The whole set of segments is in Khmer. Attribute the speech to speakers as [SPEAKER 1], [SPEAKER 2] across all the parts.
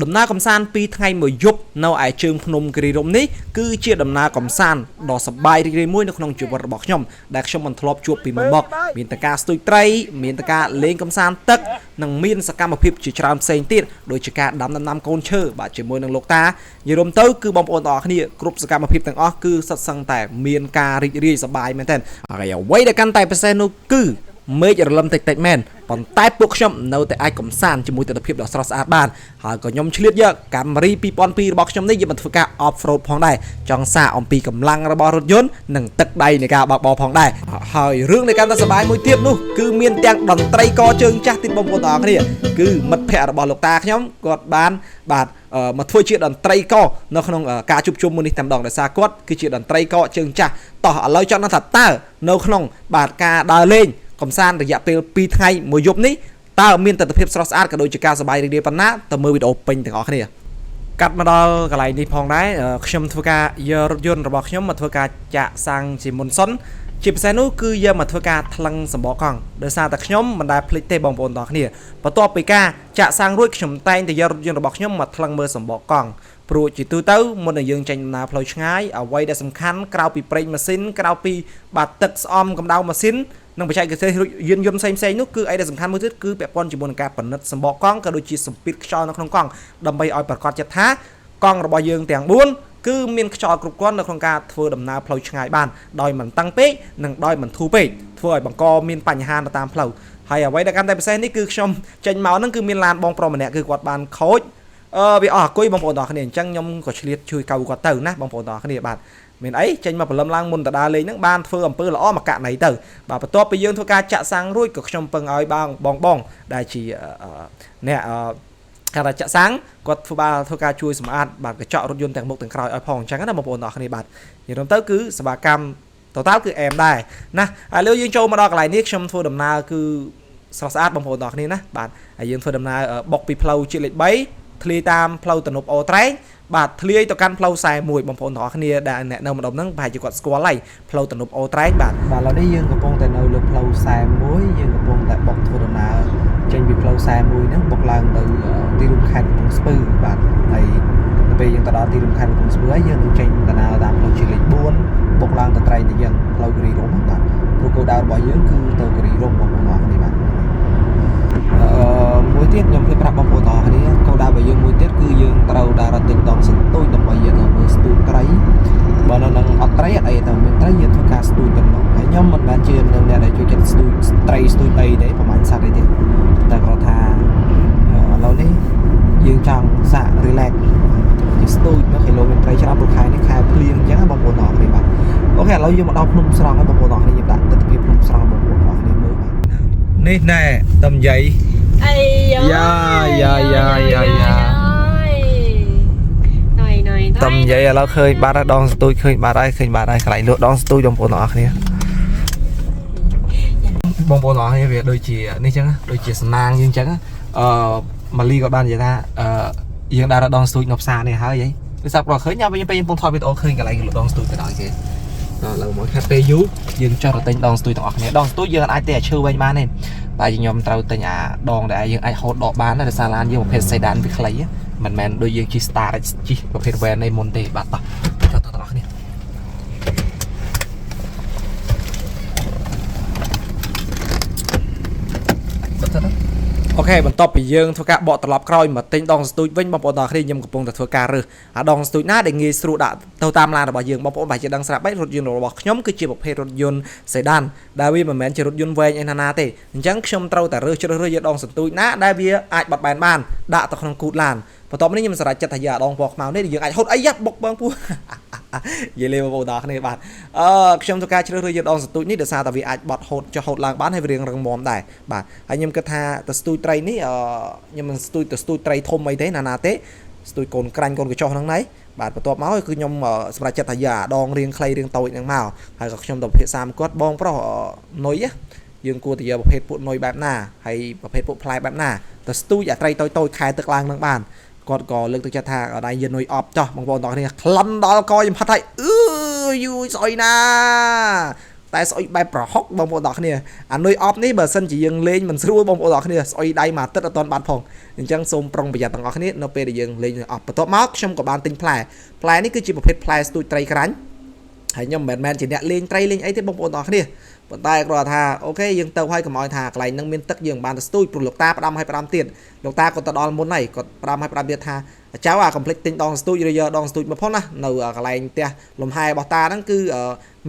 [SPEAKER 1] ដំណើរកំសាន្ត2ថ្ងៃមួយយប់នៅឯជើងភ្នំគិរីរម្យនេះគឺជាដំណើរកំសាន្តដ៏សប្បាយរីករាយមួយនៅក្នុងជីវិតរបស់ខ្ញុំដែលខ្ញុំមិនធ្លាប់ជួបពីមុនមកមានតែការស្ទូចត្រីមានតែការលេងកំសាន្តទឹកនិងមានសកម្មភាពជាច្រើនផ្សេងទៀតដូចជាការដាំដំណាំកូនឈើបាទជាមួយនឹងលោកតានិយាយរួមទៅគឺបងប្អូនទាំងអស់គ្នាគ្រប់សកម្មភាពទាំងអស់គឺសុទ្ធសឹងតែមានការរីករាយសប្បាយមែនទែនហើយអ្វីដែលកាន់តែពិសេសនោះគឺមេឃរលឹមតិចៗមែនប៉ុន្តែពួកខ្ញុំនៅតែអាចកំសាន្តជាមួយទិដ្ឋភាពដ៏ស្រស់ស្អាតបានហើយក៏ខ្ញុំឆ្លៀតយកកាមេរី2002របស់ខ្ញុំនេះយកមកធ្វើការ off road ផងដែរចង់សារអំពីកម្លាំងរបស់រថយន្តនិងទឹកដៃនៃការបើកបរផងដែរហើយរឿងនៃការតែសប្បាយមួយទៀតនោះគឺមានទាំងតន្ត្រីកជើងចាស់ទៀតបងប្អូនទាំងអស់គ្នាគឺមិត្តភ័ក្តិរបស់លោកតាខ្ញុំគាត់បានបាទមកធ្វើជាតន្ត្រីកនៅក្នុងការជួបជុំមួយនេះតែម្ដងដោយសារគាត់គឺជាតន្ត្រីកជើងចាស់តោះឥឡូវចង់ដឹងថាតើនៅក្នុងបាទការដើរលេងកំសាន្តរយៈពេល2ថ្ងៃមួយយប់នេះតើមានទស្សនវិជ្ជាស្រស់ស្អាតក៏ដូចជាការសប្បាយរីករាយប៉ុណ្ណាទៅមើលវីដេអូពេញទាំងអស់គ្នាកាត់មកដល់កន្លែងនេះផងដែរខ្ញុំធ្វើការយករថយន្តរបស់ខ្ញុំមកធ្វើការចាក់សាំងជាមុនសិនជាពិសេសនោះគឺយកមកធ្វើការថ្លឹងសម្បកកង់ដោយសារតែខ្ញុំមិនដែលភ្លេចទេបងប្អូនទាំងអស់គ្នាបន្ទាប់ពីការចាក់សាំងរួចខ្ញុំតែងតែយករថយន្តរបស់ខ្ញុំមកថ្លឹងមើលសម្បកកង់ព្រោះជាទូទៅមុននឹងយើងចេញដំណើរផ្លូវឆ្ងាយអ្វីដែលសំខាន់ក្រៅពីប្រេងម៉ាស៊ីនក្រៅពីបាតទឹកស្អំកម្ដៅម៉ាស៊ីននិងបច្ចេកទេសយានយន្តផ្សេងៗនោះគឺអីដែលសំខាន់មួយទៀតគឺពាក់ព័ន្ធជាមួយនឹងការផលិតសម្បកកង់ក៏ដូចជាសម្ពាធខ្យល់នៅក្នុងកង់ដើម្បីឲ្យប្រកាសចិត្តថាកង់របស់យើងទាំង4គឺមានខ្យល់គ្រប់គ្រាន់នៅក្នុងការធ្វើដំណើរផ្លូវឆ្ងាយបានដោយមិនតឹងពេកនិងដោយមិនធូរពេកធ្វើឲ្យបង្កមានបញ្ហានៅតាមផ្លូវហើយអ្វីដែលកាន់តែពិសេសនេះគឺខ្ញុំចេញមកហ្នឹងគឺមានឡានបងប្រុសម្នាក់គឺគាត់បានខូចវាអស់អគុយបងប្អូនទាំងអស់គ្នាអញ្ចឹងខ្ញុំក៏ឆ្លៀតជួយកៅគាត់ទៅណាបងប្អូនទាំងអស់គ្នាបាទមានអីចេញមកព្រលឹមឡើងមុនតដើរលេងហ្នឹងបានធ្វើអំពើល្អមកករណីទៅបាទបន្ទាប់ពីយើងធ្វើការចាក់សាំងរួចក៏ខ្ញុំពឹងឲ្យបងដែលជាអ្នកការចាក់សាំងគាត់ធ្វើការជួយសម្អាតបាទកញ្ចក់រថយន្តទាំងមុខទាំងក្រោយឲ្យផងអញ្ចឹងណាបងប្អូនទាំងអស់គ្នាបាទនិយាយទៅគឺសេវាកម្មតើគឺអែមដែរណាឥឡូវយើងចូលមកដល់កន្លែងនេះខ្ញុំធ្វើដំណើរគឺស្រស់ស្អាតបងប្អូនទាំងអស់គ្នាណាបាទហើយយើងធ្វើដំណើរបុកពីផ្លូវជាតិលេខ3ធ្លាយតាមផ្លូវទំនប់អូត្រែងបាទធ្លាយទៅកាន់ផ្លូវ41បងប្អូនទាំងអស់គ្នាដែលអ្នកនៅម្ដុំហ្នឹងប្រហែលជាគាត់ស្គាល់ហើយផ្លូវទំនប់អូត្រែងបាទឥឡូវនេះយើងកំពុងតែនៅលើផ្លូវ41យើងកំពុងតែបុកធ្វើដំណើរចេញពីផ្លូវ41ហ្នឹងបុកឡើងទៅទីរួមខេត្តកំពង់ស្ពឺបាទហើយពេលយើងទៅដល់ទីរួមខេត្តកំពង់ស្ពឺហើយយើងនឹងចេញដំណើរតាមផ្លូវជាតិលេខ4បុកឡើងទៅត្រែងទៅយើងផ្លូវគិរីរម្យបាទព្រោះគោលដៅរបស់យើងគឺទៅគិរីរម្យបងប្អូនទាំងអស់គ្នាបាទមួយទៀតខ្ញុំភ្លេចប្រាប់បងប្អូនទាំងអស់គ្នាគោលដៅរបស់យើងមួយទៀតគឺយើងត្រូវដើររត់ទិញដងសន្ទូចដើម្បីយកទៅមើលស្ទូចត្រីបើនៅនឹងអត់ត្រីអត់អីទៅមានត្រីយើងធ្វើការស្ទូចទៅមកហើយខ្ញុំមិនបានជានៅអ្នកដែលជួយចិត្តស្ទូចត្រីស្ទូចអីទេប្រហែលសត្វអីទេតែគាត់ថាឥឡូវនេះយើងចង់សាក relax ជាស្ទូចមកគីឡូមានត្រីច្រើនព្រោះខែនេះខែភ្លៀងអញ្ចឹងបងប្អូនទាំងអស់គ្នាបាទអូខេឥឡូវយើងមកដល់ភ្នំស្រង់ហើយបងប្អូនទាំងអស់គ្នាយើងដាក់ទិដ្ឋភាពភ្នំស្រង់បងប្អូនទាំងអស់គ្នាមើលបាទនេះណែតំយាយ
[SPEAKER 2] 哎呀
[SPEAKER 1] តំយាយឥឡូវឃើញបាត់ហើយដងស្ទូចឃើញបាត់ហើយកន្លែងលក់ដងស្ទូចបងប្អូនទាំងអស់គ្នាបងប្អូនទាំងអស់គ្នាវាដូចជានេះចឹងដូចជាសំណាងយើងចឹងម៉ាលីក៏បាននិយាយថាយើងដើរដងស្ទូចនៅផ្សារនេះហើយហីស្រាប់ក៏ឃើញញ៉ាំវិញពេលយើងពងថតវីដេអូឃើញកន្លែងលក់ដងស្ទូចទៅដល់គេឥឡូវមកខាត់ពេលយូរយើងចោះទៅទិញដងស្ទូចទាំងអស់គ្នាដងស្ទូចយើងអាចទិញឲ្យឈើវិញបានទេតែខ្ញុំត្រូវទិញអាដងដែលយើងអាចហូតដកបានតែសារឡានយើងប្រភេទ sedan វាខ្លីមិនមែនដូចយើងជិះ Star ជិះប្រភេទ van នេះមុនទេបាទតោះចុះទៅទាំងអស់គ្នាអូខេបន្ទាប់ពីយើងធ្វើការបកត្រឡប់ក្រោយមកទិញដងស្ទូចវិញបងប្អូនទាំងអស់គ្នាខ្ញុំកំពុងតែធ្វើការរើសអាដងស្ទូចណាដែលងាយស្រួលដាក់ទៅតាមឡានរបស់យើងបងប្អូនបែរជាដឹងស្រាប់ហើយរថយន្តរបស់ខ្ញុំគឺជាប្រភេទរថយន្ត sedan ដែលវាមិនមែនជារថយន្តវែងឯណាទេអញ្ចឹងខ្ញុំត្រូវតែរើសជ្រើសរើសយកដងស្ទូចណាដែលវាអាចបត់បែនបានដាក់ទៅក្នុងគូតឡានបន្ទាប់នេះខ្ញុំសម្រេចចិត្តថាយកអាដងពណ៌ខ្មៅនេះយើងអាចហូតអីយ៉ាប់បុកបងពោះនិយាយលេងបងប្អូនទាំងគ្នាបាទខ្ញុំធ្វើការជ្រើសរើសយកដងសន្ទូចនេះដោយសារតែវាអាចបត់ហូតចុះហូតឡើងបានហើយវារៀងរឹងមាំដែរបាទហើយខ្ញុំគិតថាទៅស្ទូចត្រីនេះខ្ញុំមិនស្ទូចទៅស្ទូចត្រីធំអីទេណាទេស្ទូចកូនក្រាញ់កូនកញ្ចុះហ្នឹងណៃបាទបន្ទាប់មកគឺខ្ញុំសម្រេចចិត្តថាយកអាដងរៀងខ្លីរៀងតូចហ្នឹងមកហើយក៏ខ្ញុំទៅពិភាក្សាមួយគាត់បងប្រុសនុយយើងគួរតែយកប្រភេទពួកនុយបែបណាហើយប្រភេទពួកផ្លែបែបណាទៅស្ទូចអាត្រីតូចខែទឹកឡើងនឹងបានគាត់ក៏លើកទឹកចិត្តថាដៃយាននុយអប់ចោះបងប្អូនទាំងគ្នាក្លិនដល់កយខ្ញុំផាត់ហើយយូរស្អុយណា តែស្អុយបែបប្រហុកបងប្អូនទាំងគ្នាអានុយអប់នេះបើសិនជាយើងលេងមិនស្រួលបងប្អូនទាំងគ្នាស្អុយដៃមួយទឹកអត់ទាន់បាត់ផងអញ្ចឹងសូមប្រុងប្រយ័ត្នទាំងអស់គ្នានៅពេលដែលយើងលេងអប់បន្ទាប់មកខ្ញុំក៏បានទិញផ្លែនេះគឺជាប្រភេទផ្លែស្ទូចត្រីក្រាញ់ហើយខ្ញុំមិនមែនជាអ្នកលេងត្រីលេងអីទេបងប្អូនទាំងអស់គ្នាប៉ុន្តែគាត់ថាអូខេយើងទៅហើយកុំឲ្យថាកន្លែងហ្នឹងមានទឹកយើងបានទៅស្ទូចព្រោះលោកតាផ្ដាំឲ្យផ្ដាំទៀតលោកតាគាត់ទៅដល់មុនហើយគាត់ផ្ដាំឲ្យផ្ដាំទៀតថាចៅអាកុំភ្លេចទិញដងស្ទូចឬយកដងស្ទូចមកផងណានៅកន្លែងផ្ទះលំហែរបស់តាហ្នឹងគឺ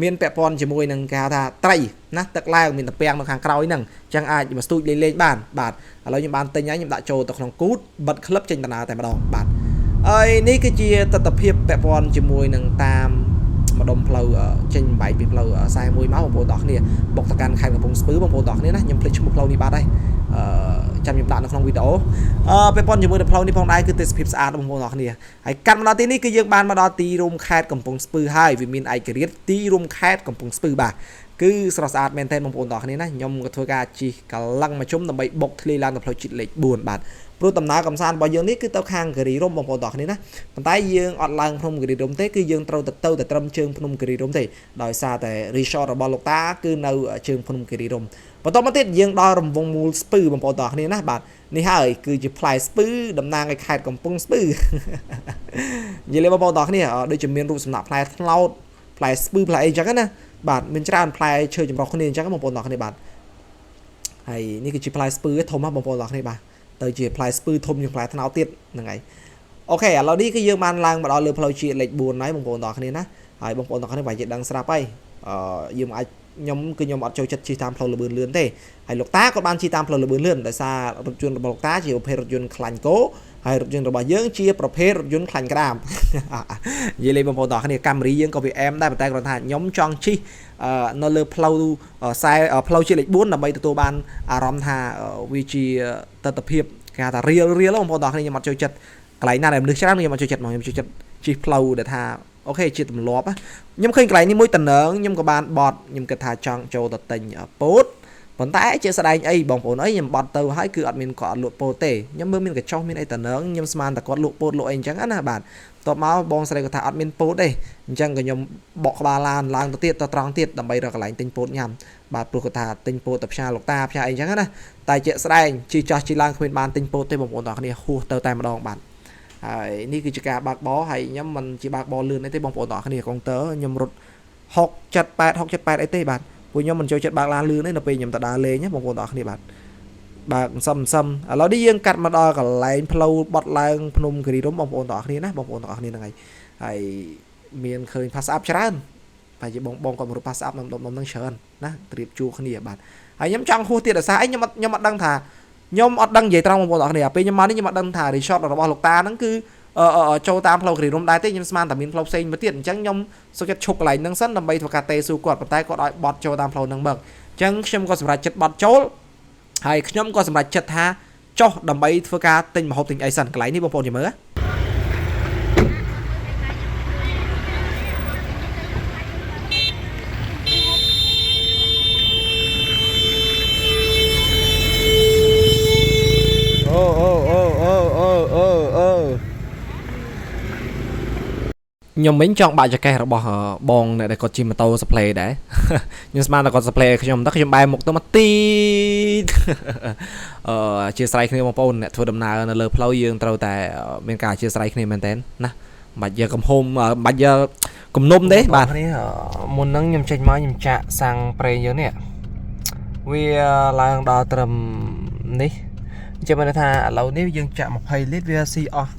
[SPEAKER 1] មានពាក់ព័ន្ធជាមួយនឹងគេហៅថាត្រីណាទឹកឡើងមានតាពាំងនៅខាងក្រោយហ្នឹងអញ្ចឹងអាចមកស្ទូចលេងបានបាទឥឡូវខ្ញុំបានទិញហើយខ្ញុំដាក់ចូលទៅក្នុងគូតបិទក្លឹបចេញដំណើរតែម្ដងបាទហើយនេះគឺជាទស្សនវិជ្ជាពាក់ព័ន្ធជាមួយនឹងតាមម្ដុំផ្លូវចេញបែកពីផ្លូវ41មកបងប្អូនទាំងគ្នាបុកទៅកាន់ខេត្តកំពង់ស្ពឺបងប្អូនទាំងគ្នាណាខ្ញុំភ្លេចឈ្មោះផ្លូវនេះបាត់ហើយចាំខ្ញុំដាក់នៅក្នុងវីដេអូពាក់ព័ន្ធជាមួយនឹងផ្លូវនេះផងដែរគឺទេសភាពស្អាតបងប្អូនទាំងគ្នាហើយកាត់មកដល់ទីនេះគឺយើងបានមកដល់ទីរួមខេត្តកំពង់ស្ពឺហើយវាមានឯករាជ្យទីរួមខេត្តកំពង់ស្ពឺបាទគឺស្រស់ស្អាតមែនទែនបងប្អូនទាំងគ្នាណាខ្ញុំក៏ធ្វើការជិះកឡឹងមកជុំដើម្បីបុកធ្លាយឡើងទៅផ្លូវជាតិលេខ4បាទព្រោះដំណើរកំសាន្តរបស់យើងនេះគឺទៅខាងគិរីរម្យបងប្អូនទាំងគ្នាណាប៉ុន្តែយើងអត់ឡើងភ្នំគិរីរម្យទេគឺយើងត្រូវទៅតែត្រឹមជើងភ្នំគិរីរម្យទេដោយសារតែ resort របស់លោកតាគឺនៅជើងភ្នំគិរីរម្យបន្តមកទៀតយើងដល់រង្វង់មូលស្ពឺបងប្អូនទាំងគ្នាណាបាទនេះហើយគឺជាផ្លែស្ពឺតំណាងឲ្យខេត្តកំពង់ស្ពឺនិយាយលេងបងប្អូនទាំងគ្នាដូចជាមានរូបសំណាកផ្លែថ្នោតផ្លែស្ពឺផ្លែអីចឹងណាបាទមានច្រើនផ្លែឈើចម្រុះគ្នាអញ្ចឹងបងប្អូនទាំងគ្នាបាទហើយនេះគឺជាផ្លែស្ពឺធំណាស់បងប្អូនទាំងគ្នាបាទទៅជាផ្លែស្ពឺធំជាងផ្លែថ្នោតទៀតហ្នឹងហើយអូខេឥឡូវនេះគឺយើងបានឡើងមកដល់លើផ្លូវជាតិលេខ4ហើយបងប្អូនទាំងគ្នាណាហើយបងប្អូនទាំងគ្នាប្រហែលជាដឹងស្រាប់ហើយយើងអាចខ្ញុំអត់ចូលចិត្តជិះតាមផ្លូវលឿនលឿនទេហើយលោកតាក៏បានជិះតាមផ្លូវលឿនលឿនដោយសាររថយន្តរបស់លោកតាជាប្រភេទរថយន្តខ្លាញ់គោហើយរថយន្តរបស់យើងជាប្រភេទរថយន្តខ្លាញ់ក្តាមនិយាយលេងបងប្អូនទាំងគ្នាកាមេរីយើងក៏វាអែមដែរប៉ុន្តែគ្រាន់ថាខ្ញុំចង់ជិះនៅលើផ្លូវផ្លូវជាតិលេខ4ដើម្បីទទួលបានអារម្មណ៍ថាវាជាទស្សនវិជ្ជាគេហៅថារៀលបងប្អូនទាំងគ្នាខ្ញុំអត់ចូលចិត្តកន្លែងណាដែលមនុស្សច្រើនខ្ញុំអត់ចូលចិត្តមកខ្ញុំចូលចិត្តជិះផ្លូវដែលថាអូខេជាទម្លាប់ខ្ញុំឃើញកន្លែងនេះមួយតំណើងខ្ញុំក៏បានបត់ខ្ញុំគិតថាចង់ចូលទៅទិញពោតប៉ុន្តែជាស្ដែងអីបងប្អូនអីខ្ញុំបត់ទៅហើយគឺអត់មានគាត់អត់លក់ពោតទេខ្ញុំមើលមានកញ្ចុះមានអីតំណើងខ្ញុំស្មានតែគាត់លក់ពោតលក់អីអញ្ចឹងណាបាទតបមកបងស្រីគាត់ថាអត់មានពោតទេអញ្ចឹងក៏ខ្ញុំបកក្បាលឡានឡើងទៅទៀតទៅត្រង់ទៀតដើម្បីរកកន្លែងទិញពោតញ៉ាំបាទព្រោះគាត់ថាទិញពោតទៅផ្សារលោកតាផ្សារអីអញ្ចឹងណាតែជាស្ដែងជិះចោះជិះឡើងគ្មានបានទិញពោតទេបងប្អូនទាំងគ្នាហួសទៅតែម្ដងបាទហើយនេះគឺជាការបើកបរហើយខ្ញុំមិនជាបើកបរលឿនទេបងប្អូនទាំងគ្នាកុងទ័រខ្ញុំរត់678អីទេបាទពួកខ្ញុំមិនចូលចិត្តបើកឡានលឿនទេនៅពេលខ្ញុំទៅដើរលេងបងប្អូនទាំងគ្នាបាទបើកសឹមឥឡូវនេះយើងកាត់មកដល់កន្លែងផ្លូវបត់ឡើងភ្នំគិរីរម្យបងប្អូនទាំងគ្នាណាបងប្អូនទាំងគ្នាហ្នឹងហើយមានឃើញផាសអាប់ច្រើនតែជាបងគាត់មករត់ផាសអាប់នំហ្នឹងច្រើនណាត្រៀបជួគ្នាបាទហើយខ្ញុំចង់ហួសទៀតដោយសារអីខ្ញុំអត់ដឹងថាខ្ញុំអត់ដឹងនិយាយត្រង់បងប្អូនទាំងគ្នាពេលខ្ញុំមកនេះខ្ញុំអត់ដឹងថា resort របស់លោកតាហ្នឹងគឺចូលតាមផ្លូវគិរីរម្យដែរទេខ្ញុំស្មានតែមានផ្លូវផ្សេងមួយទៀតអញ្ចឹងខ្ញុំសុខចិត្តឈប់កន្លែងហ្នឹងសិនដើម្បីធ្វើការតេស៊ូគាត់ប៉ុន្តែគាត់ឲ្យបត់ចូលតាមផ្លូវហ្នឹងមកអញ្ចឹងខ្ញុំក៏សម្រេចចិត្តបត់ចូលហើយខ្ញុំក៏សម្រេចចិត្តថាចុះដើម្បីធ្វើការទិញម្ហូបទិញអីសិនកន្លែងនេះបងប្អូនជិះមើលខ្ញុំវិញចង់បាក់ចកេះរបស់បងអ្នកដែលគាត់ជិះម៉ូតូសប្លេដែរខ្ញុំស្មានតែគាត់សប្លេខ្ញុំតែខ្ញុំបែរមុខទៅមកទីអធិស្ឋានគ្នាបងប្អូនអ្នកធ្វើដំណើរនៅលើផ្លូវយើងត្រូវតែមានការអធិស្ឋានគ្នាមែនតើណាបាច់យកកំហុំបាច់យកគំនុំទេបាទនេះមុនហ្នឹងខ្ញុំចេញមកខ្ញុំចាក់សាំងប្រេងយើងនេះវាឡើងដល់ត្រឹមនេះអញ្ចឹងមានន័យថាឥឡូវនេះយើងចាក់20លីត្រវាស៊ីអស់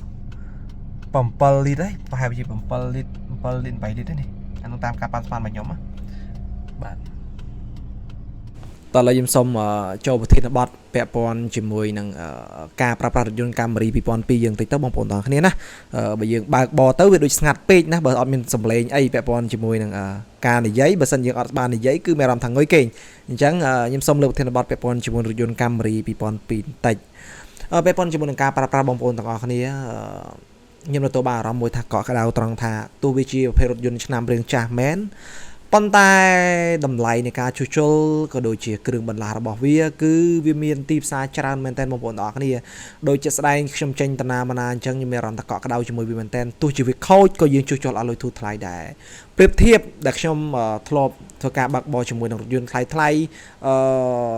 [SPEAKER 1] 7លីត្រហើយប្រហែលជា7លីត្រ7លីត្រ8លីត្រទេនេះអានោះតាមការប៉ាន់ស្មានរបស់ខ្ញុំបាទតោះឥឡូវខ្ញុំសូមចូលប្រធានបទពាក់ព័ន្ធជាមួយនឹងការប្រើប្រាស់រថយន្តកាមេរី2002យើងតិចទៅបងប្អូនទាំងគ្នាណាបើយើងបើកបរទៅវាដូចស្ងាត់ពេកណាបើអត់មានសម្លេងអីពាក់ព័ន្ធជាមួយនឹងការនិយាយបើសិនយើងអត់បាននិយាយគឺមានអារម្មណ៍ថាងុយគេងអញ្ចឹងខ្ញុំសូមលើកប្រធានបទពាក់ព័ន្ធជាមួយរថយន្តកាមេរី2002បន្តិចពាក់ព័ន្ធជាមួយនឹងការប្រើប្រាស់បងប្អូនទាំងអស់គ្នាខ្ញុំទទួលបានអារម្មណ៍មួយថាកក់ក្ដៅត្រង់ថាទោះវាជាប្រភេទរថយន្តឆ្នាំរៀងចាស់មែន ប៉ុន្តែតម្លៃនៃការជួសជុលក៏ដូចជាគ្រឿងបន្លាស់របស់វាគឺវាមានទីផ្សារច្រើនមែនតើបងប្អូនទាំងអស់គ្នាដូចជាស្ដែងខ្ញុំចេញតាណាអញ្ចឹងខ្ញុំមានអារម្មណ៍ថាកក់ក្ដៅជាមួយវាមែនតើទោះជាវាខូចក៏យើងជួសជុលអត់លុយធូរថ្លៃដែរប្រៀបធៀបដែលខ្ញុំធ្លាប់ធ្វើការបើកបរជាមួយនឹងរថយន្តថ្លៃ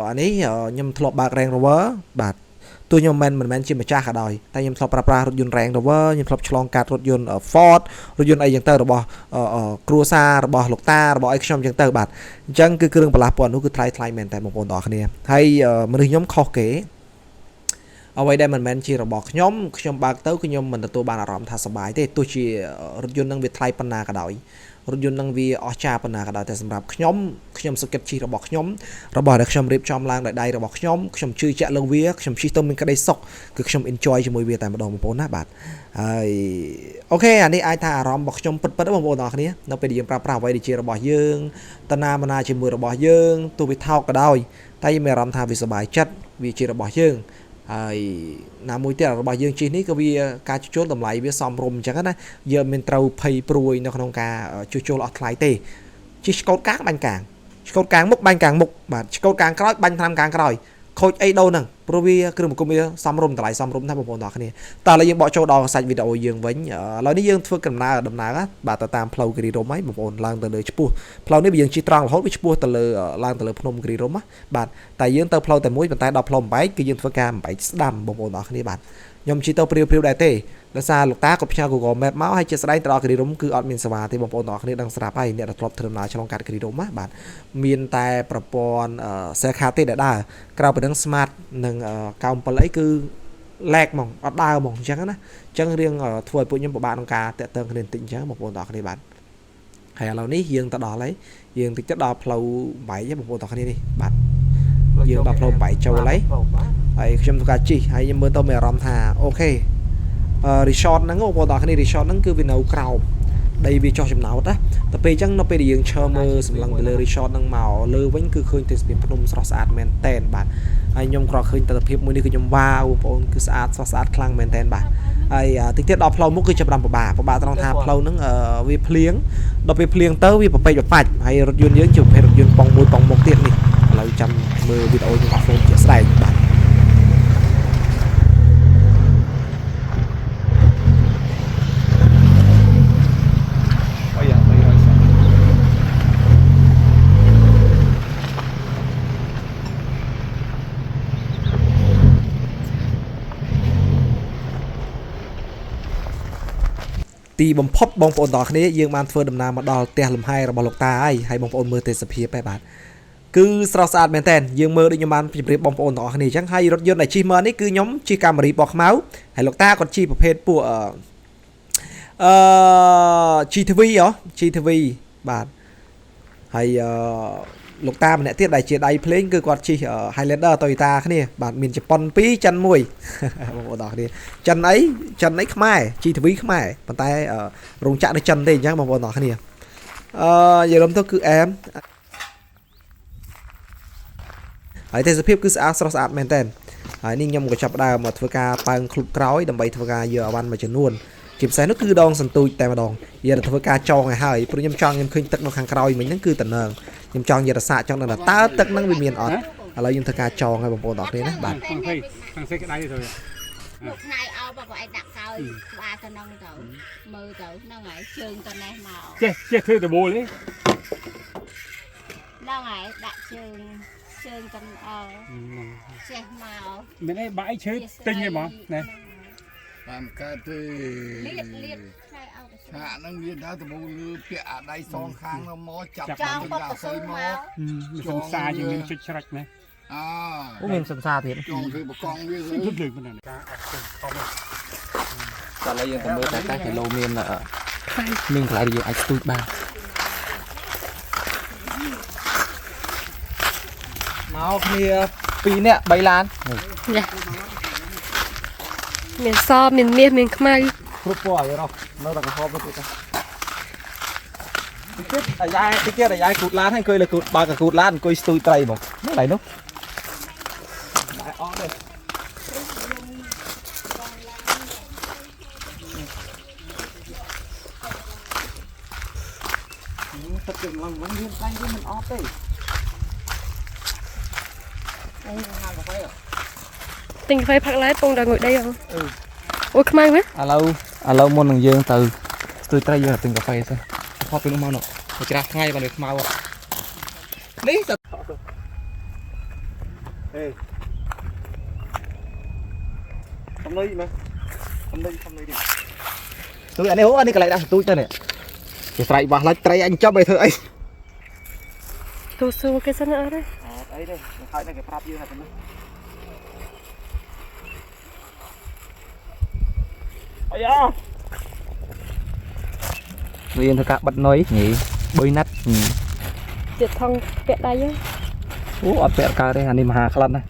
[SPEAKER 1] អានេះខ្ញុំធ្លាប់បើក Range Rover បាទទោះខ្ញុំមិនមែនជាម្ចាស់ក៏ដោយតែខ្ញុំធ្លាប់ប្រើប្រាស់រថយន្ត Range Rover ខ្ញុំធ្លាប់ឆ្លងកាត់រថយន្ត Ford រថយន្តអីចឹងទៅរបស់គ្រួសាររបស់លោកតារបស់អីខ្ញុំចឹងទៅបាទអញ្ចឹងគឺគ្រឿងបន្លាស់ពណ៌នោះគឺថ្លៃមែនតែបងប្អូនទាំងអស់គ្នាហើយមនុស្សខ្ញុំខុសគេអ្វីដែលមិនមែនជារបស់ខ្ញុំបើកទៅខ្ញុំមិនទទួលបានអារម្មណ៍ថាសប្បាយទេទោះជារថយន្តនឹងវាថ្លៃប៉ុណ្ណាក៏ដោយរថយន្តនឹងវាអស្ចារ្យប៉ុណ្ណាក៏ដោយតែសម្រាប់ខ្ញុំសុខចិត្តជិះរបស់ខ្ញុំរបស់ដែលខ្ញុំរៀបចំឡើងដោយដៃរបស់ខ្ញុំជឿជាក់លើវាខ្ញុំជិះទៅមានក្តីសុខគឺខ្ញុំ enjoy ជាមួយវាតែម្ដងបងប្អូនណាបាទហើយអូខេអានេះអាចថាអារម្មណ៍របស់ខ្ញុំពិតៗបងប្អូនទាំងអស់គ្នានៅពេលដែលយើងប្រើប្រាស់អ្វីដែលជារបស់យើងតាណាជាមួយរបស់យើងទោះវាថោកក៏ដោយតែយើងមានអារម្មណ៍ថាវាសប្បាយចិត្តវាជារបស់យើងហើយណាមួយទៀតរបស់យើងជិះនេះក៏វាការជួសជុលតម្លៃវាសមរម្យអញ្ចឹងណាយើងមិនត្រូវភ័យព្រួយនៅក្នុងការជួសជុលអត់ថ្លៃទេជិះឆ្កូតកាងបាញ់កាងឆ្កូតកាងមុខបាញ់កាងមុខបាទឆ្កូតកាងក្រោយបាញ់តាមកាងក្រោយខូចអីដូរហ្នឹងព្រោះវាគ្រឿងបង្គុំវាសមរម្យតម្លៃសមរម្យណាស់បងប្អូនទាំងអស់គ្នាតើឥឡូវយើងបកចូលដល់សាច់វីដេអូយើងវិញឥឡូវនេះយើងធ្វើដំណើរបាទទៅតាមផ្លូវគិរីរម្យហើយបងប្អូនឡើងទៅលើឆ្ពោះផ្លូវនេះយើងជិះត្រង់រហូតវាឆ្ពោះទៅលើឡើងទៅលើភ្នំគិរីរម្យបាទតែយើងទៅផ្លូវតែមួយប៉ុន្តែដល់ផ្លូវបំបែកគឺយើងធ្វើការបំបែកស្ដាំបងប្អូនទាំងអស់គ្នាបាទខ្ញុំជិះទៅព្រាវដែរទេដោយសារលោកតាគាត់ផ្ញើ Google Map មកហើយជាស្ដែងទៅដល់គិរីរម្យគឺអត់មានសេវាទេបងប្អូនទាំងអស់គ្នាដឹងស្រាប់ហើយអ្នកដែលធ្លាប់ធ្វើដំណើរឆ្លងកាត់គិរីរម្យណាបាទមានតែប្រព័ន្ធCell Card ទេដែលដើរក្រៅពីនឹង Smart និង97អីគឺ lag ហ្មងអត់ដើរហ្មងអញ្ចឹងណាអញ្ចឹងរៀងធ្វើឲ្យពួកខ្ញុំពិបាកក្នុងការតាក់ទងគ្នាបន្តិចអញ្ចឹងបងប្អូនទាំងអស់គ្នាបាទហើយឥឡូវនេះយើងទៅដល់ហើយយើងតិចទៅដល់ផ្លូវបែកបងប្អូនទាំងអស់គ្នានេះបាទយើងដល់ផ្លូវបែកចូលហើយខ្ញុំធ្វើការជិះហើយខ្ញុំមើលទៅមានអារម្មណ៍ថាអូខេresort ហ្នឹងបងប្អូនទាំងគ្នា resort ហ្នឹងគឺវានៅក្រោមដីវាចោះចំណោតណាតែពេលអញ្ចឹងនៅពេលដែលយើងឈើមើលសម្លឹងទៅលើ resort ហ្នឹងមកលើវិញគឺឃើញទេសភាពភ្នំស្រស់ស្អាតមែនតែនបាទហើយខ្ញុំគ្រាន់ឃើញទស្សនវិជ្ជាមួយនេះគឺខ្ញុំវ៉ាវបងប្អូនគឺស្អាតស្រស់ស្អាតខ្លាំងមែនតែនបាទហើយតិចទៀតដល់ផ្លូវមុខគឺចាប់ផ្ដើមពិបាកត្រង់ថាផ្លូវហ្នឹងវាភ្លៀងដល់ពេលភ្លៀងទៅវាប្រពេចប្របាច់ហើយរថយន្តយើងជាប្រភេទរថយន្តប៉ុងមួយប៉ុងមុខទៀតនេះឥឡូវចាំមើលវីដេអូយើងអស់ហ្វូនជាក់ស្ដែងបាទទីបំផុតបងប្អូនទាំងគ្នាយើងបានធ្វើដំណើរមកដល់ផ្ទះលំហែរបស់លោកតាហើយបងប្អូនមើលទេសភាពឯបាទគឺស្រស់ស្អាតមែនតើយើងមើលដូចខ្ញុំបានជម្រាបបងប្អូនទាំងអស់គ្នាអញ្ចឹងហើយរថយន្តដែលជិះមើលនេះគឺខ្ញុំជិះកាមេរីពណ៌ខ្មៅហើយលោកតាគាត់ជិះប្រភេទពួកGTV GTV បាទហើយលោកតាម្នាក់ទៀតដែលជាដៃភ្លេងគឺគាត់ជិះ Highlander Toyota គ្នាបាទមានជប៉ុន2ចិន1បងប្អូនទាំងគ្នាចិនអីខ្មែរ GTV ខ្មែរប៉ុន្តែរោងចក្រនៅចិនទេអញ្ចឹងបងប្អូនទាំងគ្នានិយាយរំទៅគឺអែមហើយទេសភាពគឺស្អាតស្រស់ស្អាតមែនតើហើយនេះខ្ញុំក៏ចាប់ដើមមកធ្វើការប៉ើងឃ្លុបក្រោយដើម្បីធ្វើការយកអវ៉ាន់មួយចំនួនជាពិសេសនោះគឺដងសន្ទូចតែម្ដងយើងទៅធ្វើការចងឲ្យហើយព្រោះខ្ញុំឃើញទឹកនៅខាងក្រោយមិញហ្នឹងគឺតនើងខ្ញុំចង់យករសាចង់ដឹងថាតើទឹកហ្នឹងវាមានអត់ឥឡូវយើងធ្វើការចងឲ្យបងប្អូនទាំងគ្នាណាបាទ
[SPEAKER 2] ខាងសេចក្ដីទៅ
[SPEAKER 3] លោកណៃអោបក៏ឯងដាក់កោយក្បាលទៅនឹងទៅមើលទៅហ្នឹងហើយជើងទៅនេះមក
[SPEAKER 2] ចេះធ្វើតបូលនេះ
[SPEAKER 3] ហ្នឹងហើយដាក់ជើងទៅចេះមក
[SPEAKER 2] មានអីបាយឈើទិញទេបងណែ
[SPEAKER 4] បានកើតទេ
[SPEAKER 3] លៀតខ្សែអោប
[SPEAKER 4] ឆាកហ្នឹងមានថាតបូលឺពាក់អាដៃសងខាងមកចាប់
[SPEAKER 3] ចង់បត់ទៅមក
[SPEAKER 2] សង្សារយើងមានជិចច្រាច់ណា
[SPEAKER 1] អូមានសង្សារទៀត
[SPEAKER 4] ចង់ធ្វើបកងវា
[SPEAKER 2] ទៅលើកមិនដែរការអត់ទៅខំ
[SPEAKER 1] តែឥឡូវយើងទៅមើលតែគីឡូមានកន្លែងយើងអាចស្ទូចបានមកគ្នា2នាក់3ឡាន
[SPEAKER 5] ចាមានសមានមាសមានខ្មៅ
[SPEAKER 1] គ្រប់ពណ៌យល់នៅតែកហបទៅទៀតតិចអាយ៉ាយគូតឡានហើយអង្គុយលើគូតបើកគូតឡានអង្គុយស្ទូចត្រីមកនេះឡើយនោះតែអស់ទេ ទឹកជើងឡើងមិនមានដៃទេមិនអត់ទេអូហាកាហ្វេ
[SPEAKER 5] Tình phải phạt lái bông đã ngồi đây không? Ôi không ai hết.
[SPEAKER 1] ឥឡូវមុននឹងយើងទៅស្ទួយត្រីយើងទៅទិញកាហ្វេសិនខកពីនោះមកនោះទៅច្រាស់ថ្ងៃបានវាខ្មៅនេះហេសំលុយមើលសំលុយនេះស្ទួយអានេះអូអានេះកន្លែងដាក់ស្ទួយទៅនេះគេស្រែកបោះឡាច់ត្រីអញចាប់ឲ្យធ្វើអី
[SPEAKER 5] Tôi xô cái sân ở đây.
[SPEAKER 1] អីទេហើយនៅគេប្រាប់យើងថាទៅនោះអាយ៉ារៀនធ្វើការបិទនុយញីបុយណាត់
[SPEAKER 5] Diệt thong vẹn đây nhá.
[SPEAKER 1] អូអត់ពាក់កើតទេអានេះមហាក្លិនណា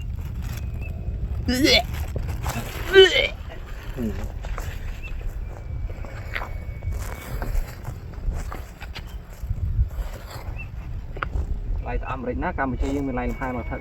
[SPEAKER 1] ឡៃទៅអាមេរិកណាកម្ពុជាយើងមានឡៃផែនមកថឹក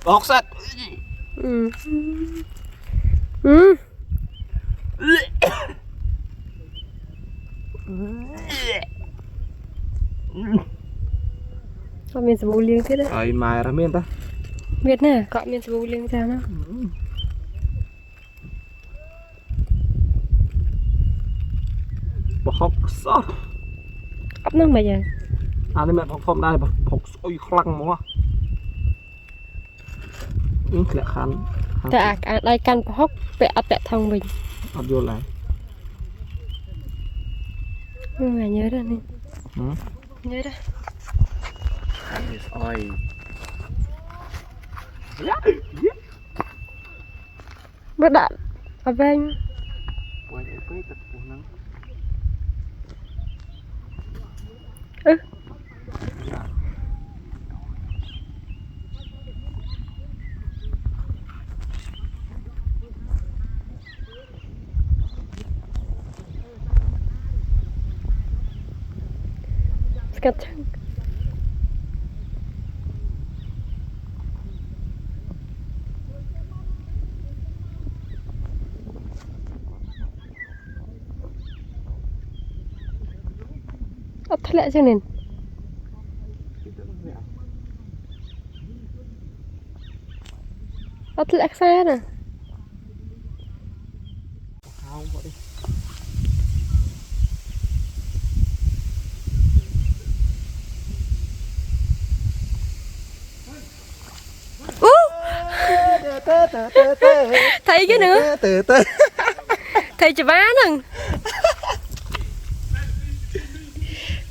[SPEAKER 1] អកសិត
[SPEAKER 5] Có miền sầu liêng thế đấy.
[SPEAKER 1] ហើយម៉ែរមានតា
[SPEAKER 5] Biết nè, có miền sầu liêng ra nó.
[SPEAKER 1] បោះហុកសោះ
[SPEAKER 5] Ấp nó mày giờ.
[SPEAKER 1] អានេះមិនហុកធំដែរហុកស្អុយខ្លាំងហ្មងនេះធ្លាក់ខាន់
[SPEAKER 5] Tại đây căn hốc vẹn vẹn thong mình.
[SPEAKER 1] អត់យល់ដែរ
[SPEAKER 5] Mày nhớ ra nè.
[SPEAKER 1] ហ៎
[SPEAKER 5] Nhớ ra.
[SPEAKER 1] អើយ
[SPEAKER 5] Bắt đạn. Ở bên.
[SPEAKER 1] មួយទៅពេកទឹកពុះហ្នឹង
[SPEAKER 5] Ừ. Cắt chăng. Ấp thật lẹ cho nên. Ấp thật lẹ xa nè.
[SPEAKER 1] ហៅមកនេះ
[SPEAKER 5] Thấy cái nữa. Thấy chả bá nè.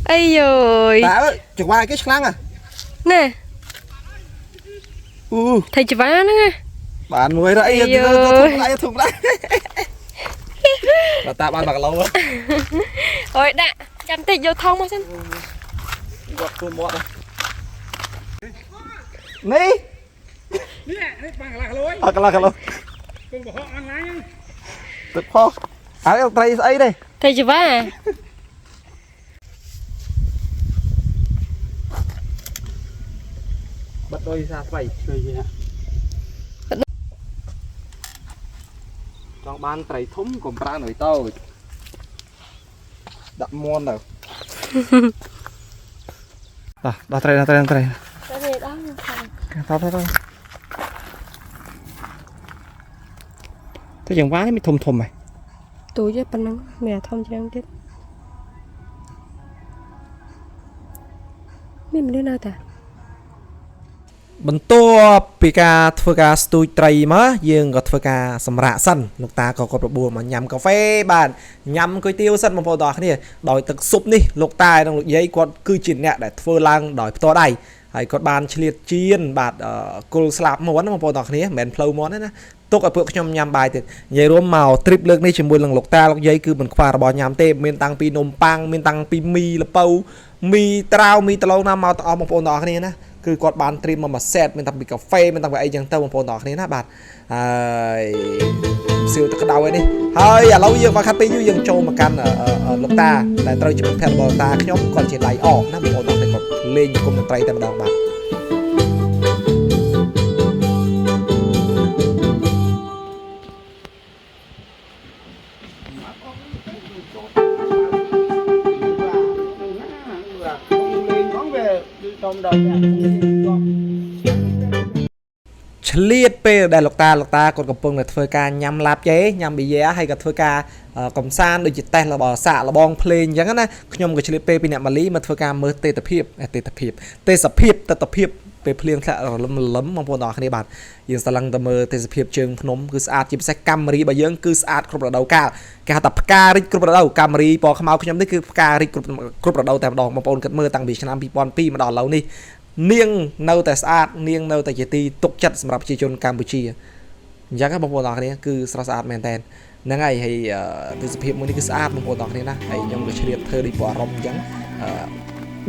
[SPEAKER 5] Ây rồi.
[SPEAKER 1] តើចង្វាយគេឆ្លាំងហ៎
[SPEAKER 5] Nè.
[SPEAKER 1] អូ
[SPEAKER 5] Thấy chả bá nữa nghe.
[SPEAKER 1] បានមួយរ៉ៃទៅធំដែរធំដែរបើតាបាន1គីឡូ
[SPEAKER 5] Rồi đã. Chăm tích vô thông mà xem.
[SPEAKER 1] គាត់ខ្លួនមាត់នេះ
[SPEAKER 2] នេះនេះបានកន្លះគីឡូ
[SPEAKER 1] អត់កន្លះគីឡូ
[SPEAKER 2] គង់បោះអនឡាញ
[SPEAKER 1] ទឹកផុសហើយត្រីស្អីទេ
[SPEAKER 5] Thấy chả bá à?
[SPEAKER 1] បិទដោយសារស្បៃ
[SPEAKER 2] ជួយវា
[SPEAKER 1] ចង់បានត្រីធំកុំប្រើនៅតូចដាក់មន់ទៅ ដល់ត្រី
[SPEAKER 5] Cái này đó.
[SPEAKER 1] ទៅ ទៅយ៉ាងវានេះមានធំហ៎
[SPEAKER 5] Túi chứ phần nắng. Mẹ thông cho đang tiếp. Mình đi nào ta?
[SPEAKER 1] បន្ទាប់ពីការធ្វើការស្ទូចត្រីមកយើងក៏ធ្វើការសម្រាកសិនលោកតាក៏គាត់ប្របួលមកញ៉ាំកាហ្វេបាទញ៉ាំគុយទាវសិនបងប្អូនទាំងអស់គ្នាដោយទឹកស៊ុបនេះលោកតានិងលោកយាយគាត់គឺជាអ្នកដែលធ្វើឡើងដោយផ្ទាល់ដៃហើយគាត់បានឆ្លៀតជៀនបាទគល់ស្លាប់មាន់បងប្អូនទាំងអស់គ្នាមិនមែនផ្លូវមាន់ទេណាទុកឲ្យពួកខ្ញុំញ៉ាំបាយទៀតនិយាយរួមមក trip លើកនេះជាមួយនឹងលោកតាលោកយាយគឺមិនខ្វះរបស់ញ៉ាំទេមានតាំងពីនំប៉័ងមានតាំងពីមីល្ពៅមីត្រាវមីត្លូងណាមកទាំងអស់បងប្អូនទាំងអស់គ្នាណា គឺ គឺគាត់បានត្រៀមមកមួយ set មានតាំងពីកាហ្វេមានតាំងពីអីចឹងទៅបងប្អូនទាំងអស់គ្នាណាបាទហើយសៀវទឹកក្តៅឯនេះហើយឥឡូវយើងមកខាត់ពេលយើងចូលមកកាន់លោកតាដែលត្រូវជាមិត្តភក្តិរបស់លោកតាខ្ញុំគាត់ជាដៃអកណាបងប្អូនទាំងអស់គ្នាគាត់លេងគុំតន្ត្រីតែម្ដងបាទឆ្លៀតពេលដែលលោកតាគាត់កំពុងតែធ្វើការញ៉ាំឡាបជេញ៉ាំប៊ីយ៉ាហើយក៏ធ្វើការកំសាន្តដូចជាតេស្តរបស់សាកលបងភ្លេងអញ្ចឹងណាខ្ញុំក៏ឆ្លៀតពេលពីអ្នកម៉ាលីមកធ្វើការមើលទេសភាពពេលភ្លៀងធ្លាក់រលឹមបងប្អូនទាំងអស់គ្នាបាទយើងស្លឹងទៅមើលទេសភាពជើងភ្នំគឺស្អាតជាពិសេសកាមេរីរបស់យើងគឺស្អាតគ្រប់រដូវកាលគេហៅថាផ្ការីកគ្រប់រដូវកាមេរីពណ៌ខ្មៅខ្ញុំនេះគឺផ្ការីកគ្រប់រដូវតែម្ដងបងប្អូនគិតមើលតាំងពីឆ្នាំ2002មកដល់ឥឡូវនេះនាងនៅតែស្អាតនាងនៅតែជាទីទុកចិត្តសម្រាប់ប្រជាជនកម្ពុជាអញ្ចឹងបងប្អូនទាំងអស់គ្នាគឺស្រស់ស្អាតមែនតើហ្នឹងហើយទេសភាពមួយនេះគឺស្អាតបងប្អូនទាំងអស់គ្នាណាហើយខ្ញុំក៏ឆ្លៀតធ្វើដូចអារម្មណ៍អញ្ចឹង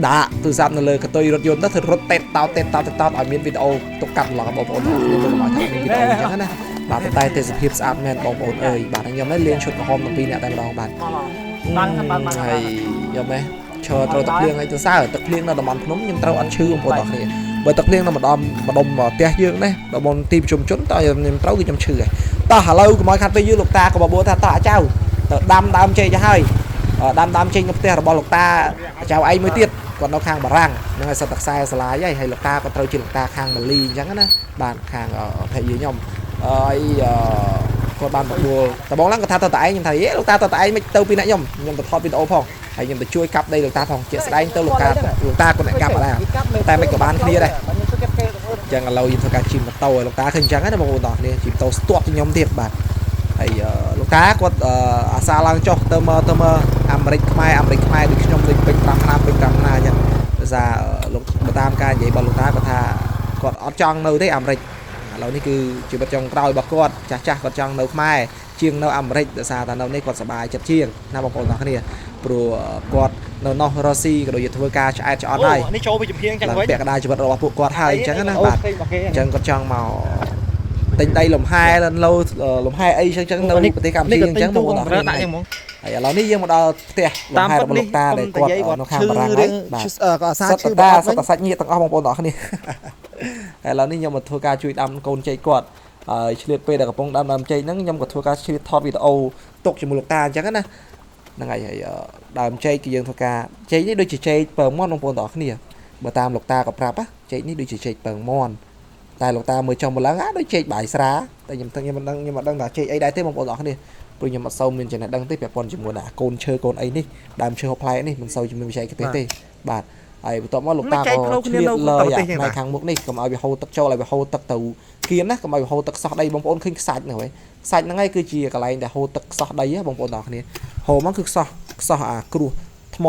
[SPEAKER 1] ដាក់ទូរស័ព្ទនៅលើកតុយរថយន្តទៅធ្វើរត់តេតតោតឲ្យមានវីដេអូទុកកាត់ឡងបងប្អូនទាំងអស់គ្នាមើលមកថាមានវីដេអូអញ្ចឹងណាបាទតែទេសភាពស្អាតមែនបងប្អូនអើយបាទខ្ញុំនេះលេងឈុតក្រហមទាំងពីរអ្នកតែម្ដងបាទហើយយកមែនឈរត្រូវទឹកភ្លៀងឲ្យទៅសើទឹកភ្លៀងនៅតំបន់ភ្នំខ្ញុំត្រូវអត់ឈឺបងប្អូនទាំងគ្នាបើទឹកភ្លៀងនៅម្ដុំផ្ទះយើងនេះតំបន់ទីប្រជុំជនតើខ្ញុំត្រូវគឺខ្ញុំឈឺហើយតោះឥឡូវកុំឲ្យខាត់ពេលយើងលោកតាក៏បបួលថាតោះអាចៅទៅដាំដើមចេកទៅហើយដាំចេកនៅផ្ទះរបស់លោកតាចៅឯងមួយទៀតគាត់នៅខាងបារាំងហ្នឹងហើយសិតតែខ្សែស្រឡាយហើយលោកតាក៏ត្រូវជាលោកតាខាងម៉ាលីអញ្ចឹងណាបាទខាងភ័យខ្ញុំហើយគាត់បានបបួលតបងឡើងគាត់ថាទៅតែឯងខ្ញុំថាយេលោកតាទៅតែឯងមិនទៅពីអ្នកខ្ញុំទៅថតវីដេអូផងហើយខ្ញុំទៅជួយកាប់ដីលោកតាផងជាក់ស្ដែងទៅលោកតាគាត់អ្នកកាប់អត់ដែរតែមិនក៏បានគ្នាដែរអញ្ចឹងឥឡូវយើងធ្វើការជិះម៉ូតូឲ្យលោកតាឃើញអញ្ចឹងណាបងប្អូនទាំងគ្នាជិះម៉ូតូស្ទាត់ខ្ញុំទៀតបាទហើយលោកតាគាត់អាសាឡើងចុះទៅមើលអាមេរិកខ្មែរដូចខ្ញុំដូចពេញ5ឆ្នាំអញ្ចឹងដោយសារលោកតាមការនិយាយរបស់លោកតាគាត់ថាគាត់អត់ចង់នៅទេអាមេរិកឥឡូវនេះគឺជីវិតចុងក្រោយរបស់គាត់ចាស់គាត់ចង់នៅខ្មែរជាងនៅអាមេរិកដោយសារតែនៅនេះគាត់សប្បាយចិត្តជាងណាបងប្អូនទាំងគ្នាព្រោះគាត់នៅនោះរុស្ស៊ីក៏ដូចជាធ្វើការឆ្អែតឆ្អន់ហើយនេះចូលពីចម្រៀងចឹងវិញពាក់កណ្ដាលជីវិតរបស់ពួកគាត់ហើយអញ្ចឹងណាបាទអញ្ចឹងគាត់ចង់មកទិញដីលំហែលំហែអីចឹងនៅប្រទេសកម្ពុជាអញ្ចឹងបងប្អូនទាំងគ្នាហើយឥឡូវនេះយើងមកដល់ផ្ទះលំហែរបស់លោកតាដែលគាត់នៅខាងបារាំងហើយបាទក៏អាសាឈឺបាទសត្វសាច់ញាតិទាំងអស់បងប្អូនទាំងគ្នាហើយឥឡូវនេះខ្ញុំមកធ្វើការជួយដាំកូនចេកគាត់ហើយឆ្លៀតពេលដែលកំពុងដាំចេកហ្នឹងខ្ញុំក៏ធ្វើការឆ្លៀតថតវីដេអូទុកជាមួយលោកតាអញ្ចឹងណាហ្នឹងហើយដើមចេកគឺយើងធ្វើការចេកនេះដូចជាចេកពើមន់បងប្អូនទាំងអស់គ្នាបើតាមលោកតាក៏ប្រាប់ចេកនេះដូចជាចេកពើមន់តែលោកតាមើលចង់ម្លឹងដូចចេកបាយស្រាតែខ្ញុំមិនដឹងថាចេកអីដែរទេបងប្អូនទាំងអស់គ្នាព្រោះខ្ញុំអត់សូវមានចំណេះដឹងទេពាក់ព័ន្ធជាមួយអាកូនឈើកូនអីនេះដើមឈើហូបផ្លែនេះមិនសូវជំនាញវិស័យទេសទេបាទហើយបន្ទាប់មកលោកតាក៏ឆ្លៀតលើផ្នែកខាងមុខនេះកុំឲ្យវាហូរទឹកចូលឲ្យវាហូរទឹកទៅគៀនណាកុំឲ្យវាហូរទឹកសោះដីបងប្អូនឃើញខ្សាច់ហ្នឹងហើយខ្សាច់ហ្នឹងហើយគឺជាកន្លែងដែលហូរទឹកសោះដីបងប្អូនទាំងគ្នាហូរមកគឺខ្សោះអាគ្រោះថ្ម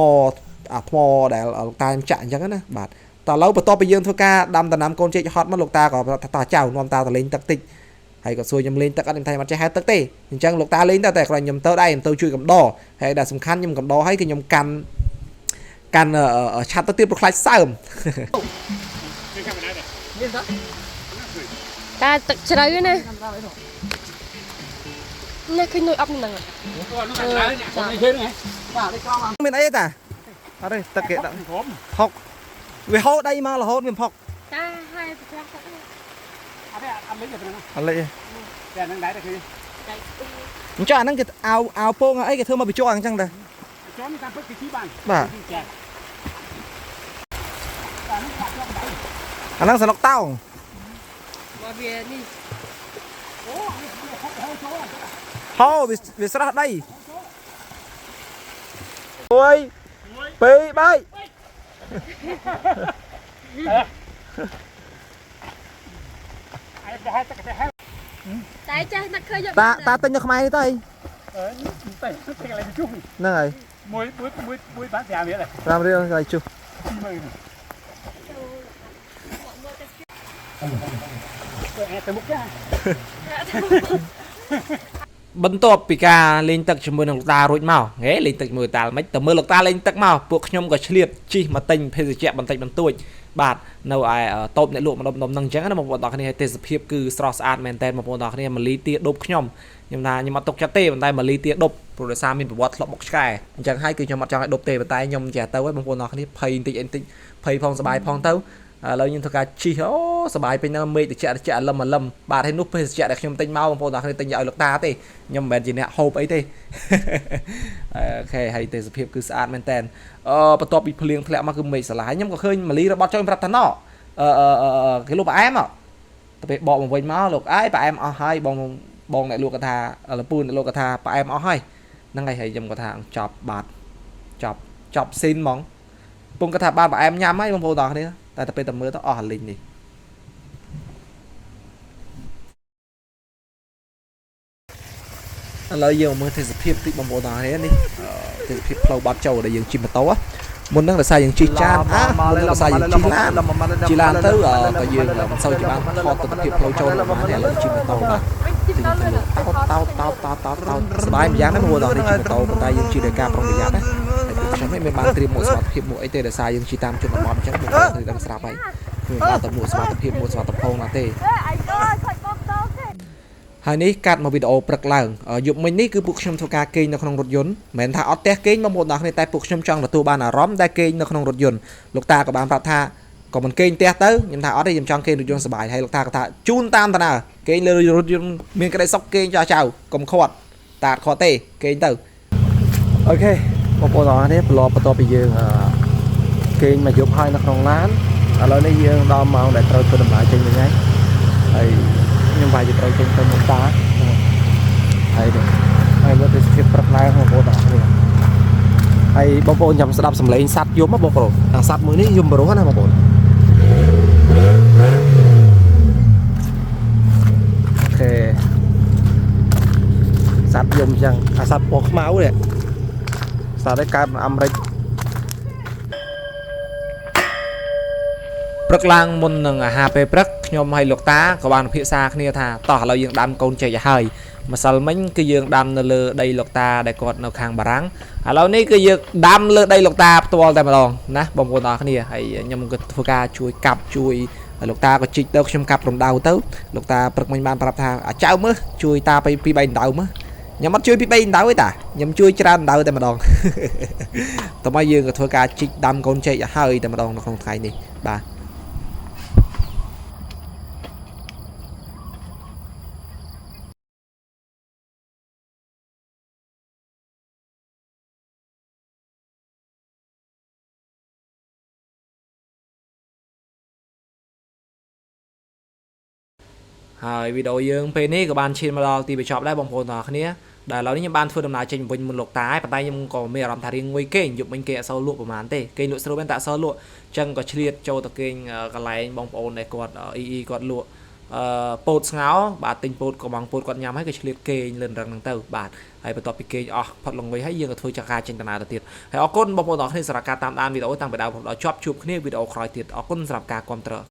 [SPEAKER 1] ដែលលោកតាចាក់អញ្ចឹងណាបាទតើឥឡូវបន្ទាប់ពីយើងធ្វើការដាំដំណាំកូនចេកហត់មកលោកតាក៏ថាចៅនាំតាទៅលេងទឹកតិចហើយក៏សួរខ្ញុំលេងទឹកអត់ខ្ញុំថាមិនចេះហែលទឹកទេអញ្ចឹងលោកតាលេងតែគ្រាន់ខ្ញុំទៅដែរខ្ញុំទៅជួយកំដរហើយដែលសំខាន់ខ្ញុំកំដរហើយគឺខ្ញុំកាន់ឆាត់ទៅទៀតប្រខ្លាចសើម
[SPEAKER 5] តាទឹកជ្រៅណានេះឃើញនុយអប់ហ្នឹង
[SPEAKER 1] មានអីតាអត់ទេទឹកគេដាក់ផុកវាហូរដីមករហូតវាផុក
[SPEAKER 5] តាហើយប្រចាំទឹក
[SPEAKER 2] អត់លេងទេប៉ុណ្ណឹង
[SPEAKER 1] អត់លេងទេ
[SPEAKER 2] តែហ្នឹងដែរតែគឺ
[SPEAKER 1] អញ្ចឹងអាហ្នឹងគេអាវពងអីគេធ្វើមកបញ្ចុះអញ្ចឹងដែរ
[SPEAKER 2] ចង់តាមពិតគេជីបាន
[SPEAKER 1] បាទអាហ្នឹងសនុកតោង
[SPEAKER 5] មកវានេះ
[SPEAKER 1] ហូវាស្រស់ដី1 2 3
[SPEAKER 5] តែចេះនឹកឃើញ
[SPEAKER 1] តាទិញនៅខ្មែរនេះទៅ
[SPEAKER 2] តែកន្លែងជុះ
[SPEAKER 1] ហ្នឹងហើយ
[SPEAKER 2] មួយបាន5រៀល
[SPEAKER 1] 5រៀលកន្លែងជុះបន្ទាប់ពីការលេងទឹកជាមួយនឹងលោកតារួចមកហេលេងទឹកជាមួយតាមិនទៅមើលលោកតាលេងទឹកមកពួកខ្ញុំក៏ឆ្លៀតជិះមកទិញភេសជ្ជៈបន្តិចបន្តួច បាទនៅឯតូបអ្នកលក់ម្ដុំនឹងអញ្ចឹងណាបងប្អូនទាំងគ្នាទេសភាពគឺស្រស់ស្អាតមែនតើបងប្អូនទាំងគ្នាម៉ាលីទាដប់ខ្ញុំថាខ្ញុំអត់ទុកចិត្តទេប៉ុន្តែម៉ាលីទាដប់ព្រោះដោយសារមានប្រវត្តិធ្លាប់បុកឆ្កែអញ្ចឹងហើយគឺខ្ញុំអត់ចង់ឲ្យដប់ទេប៉ុន្តែខ្ញុំចេះទៅហើយបងប្អូនទាំងគ្នាភ័យបន្តិចភ័យផងសบายផងទៅឥឡូវខ្ញុំធ្វើការជីអូសบายពេញហ្នឹងមេឃត្រជាក់លឹមបាទហើយនោះភេសជ្ជៈដែលខ្ញុំទិញមកបងប្អូនទាំងគ្នាទិញឲ្យលោកតាទេខ្ញុំមិនមែនជាអ្នកហូបអីទេអូខេហើយទេសភាពគឺស្អាតមែនតើបន្ទាប់ពីភ្លៀងធ្លាក់មកគឺមេឃស្រឡះខ្ញុំក៏ឃើញម៉ាលីរបស់ចុងប្រាប់ថាណោគេលក់ផ្អែមទៅពេលបកមកវិញមកលោកអើយផ្អែមអស់ហើយបងអ្នកលក់គាត់ថាលពូអ្នកលក់គាត់ថាផ្អែមអស់ហើយហ្នឹងហើយខ្ញុំគាត់ថាចប់បាទចប់ស៊ីនហ្មងពុំគាត់ថាបានផ្អែមញ៉ាំហើយបងប្អូនទាំងគ្នាតែទៅពេលតែមើលទៅអស់អាលីងនេះឥឡូវយើងមើលទេសភាពតិចបងប្អូនទាំងគ្នានេះទេសភាពផ្លូវបាត់ចូលដែលយើងជិះម៉ូតូមុនហ្នឹងដោយសារយើងជិះចានមុនហ្នឹងដោយសារយើងជិះឡានទៅក៏យើងមិនសូវជាបានថតទស្សនវិជ្ជាផ្លូវចូលរបស់នេះឥឡូវជិះម៉ូតូបាទតោសบายម្យ៉ាងណាបងប្អូនទាំងនេះជិះម៉ូតូប៉ុន្តែយើងជិះដោយការប្រុងប្រយ័ត្នណាខ្ញុំមិនបានត្រៀមមួកសុវត្ថិភាពមួកអីទេដោយសារយើងជិះតាមជនបទអញ្ចឹងបងប្អូនដឹងស្រាប់ហើយគឺមិនបានតែមួកសុវត្ថិភាពមួកសុវត្ថិភោគណាទេហើយនេះកាត់មកវីដេអូព្រឹកឡើងយប់មិញនេះគឺពួកខ្ញុំធ្វើការគេងនៅក្នុងរថយន្តមិនមែនថាអត់ផ្ទះគេងបងប្អូនទាំងគ្នាតែពួកខ្ញុំចង់ទទួលបានអារម្មណ៍ដែលគេងនៅក្នុងរថយន្តលោកតាក៏បានប្រាប់ថាក៏មិនគេងផ្ទះទៅខ្ញុំថាអត់ទេខ្ញុំចង់គេងរថយន្តសុបាយហើយលោកតាក៏ថាជូនតាមតាណាគេងលើរថយន្តមានក្តីសុខគេងចៅកុំខាត់តាអត់ខាត់ទេគេងទៅអូខេបងប្អូនទាំងគ្នាបន្ទាប់ពីយើងគេងមកយប់ហើយនៅក្នុងឡានឥឡូវនេះយើងដល់ម៉ោងដែលត្រូវធ្វើដំណើរចេញវិញហើយខ្ញុំបាយត្រូវចេញទៅមុនតាហើយមើលទេសភាពព្រឹកឡើងបងប្អូនទាំងគ្នាហើយបងប្អូនចាំស្ដាប់សំឡេងសត្វយំបងប្អូនអាសត្វមួយនេះយំបរោះណាបងប្អូនអូខេសត្វយំអញ្ចឹងអាសត្វពណ៌ខ្មៅនេះសត្វនេះកើតនៅអាមេរិកព្រឹកឡើងមុននឹងអាហារពេលព្រឹកខ្ញុំហើយលោកតាក៏បានពិភាក្សាគ្នាថាតោះឥឡូវយើងដាំកូនចេកឲ្យហើយម្សិលមិញគឺយើងដាំនៅលើដីលោកតាដែលគាត់នៅខាងបារាំងឥឡូវនេះគឺយើងដាំលើដីលោកតាផ្ទាល់តែម្ដងណាបងប្អូនទាំងអស់គ្នាហើយខ្ញុំក៏ធ្វើការជួយកាប់ជួយលោកតាក៏ជីកទៅខ្ញុំកាប់រំដៅទៅលោកតាព្រឹកមិញបានប្រាប់ថាចៅមើលជួយតាពី3ដៅមើលខ្ញុំអត់ជួយពី3ដៅទេតាខ្ញុំជួយច្រើនដៅតែម្ដងតើមកយើងក៏ធ្វើការជីកដាំកូនចេកឲ្យហើយតែម្ដងនៅក្នុងថ្ងៃនេះបាទហើយវីដេអូយើងពេលនេះក៏បានឈានមកដល់ទីបញ្ចប់ដែរបងប្អូនទាំងអស់គ្នាដែលឥឡូវនេះខ្ញុំបានធ្វើដំណើរចេញវិញមុនលោកតាហើយប៉ុន្តែខ្ញុំក៏មានអារម្មណ៍ថារៀងងុយគេងយប់មិញគេអត់សូវលក់ប្រហែលទេគេលក់ស្រួលមែនតែអត់សូវលក់អញ្ចឹងក៏ឆ្លៀតចូលទៅគេងកន្លែងបងប្អូនដែលគាត់គាត់លក់ពោតស្ងោបាទទិញពោតក៏បងពោតគាត់ញ៉ាំហើយក៏ឆ្លៀតគេងលឿនរឹងហ្នឹងទៅបាទហើយបន្ទាប់ពីគេងអស់ផុតលងុយហើយយើងក៏ធ្វើចការចេញដំណើរទៅទៀតហើយអរគុណបងប្អូនទាំងអស់គ្នាសម្រាប់ការតាមដានវីដេអូតាំងពីដើមដល់ចប់ជួបគ្នាវីដេអូក្រោយទៀតអរគុណសម្រាប់ការគាំទ្រ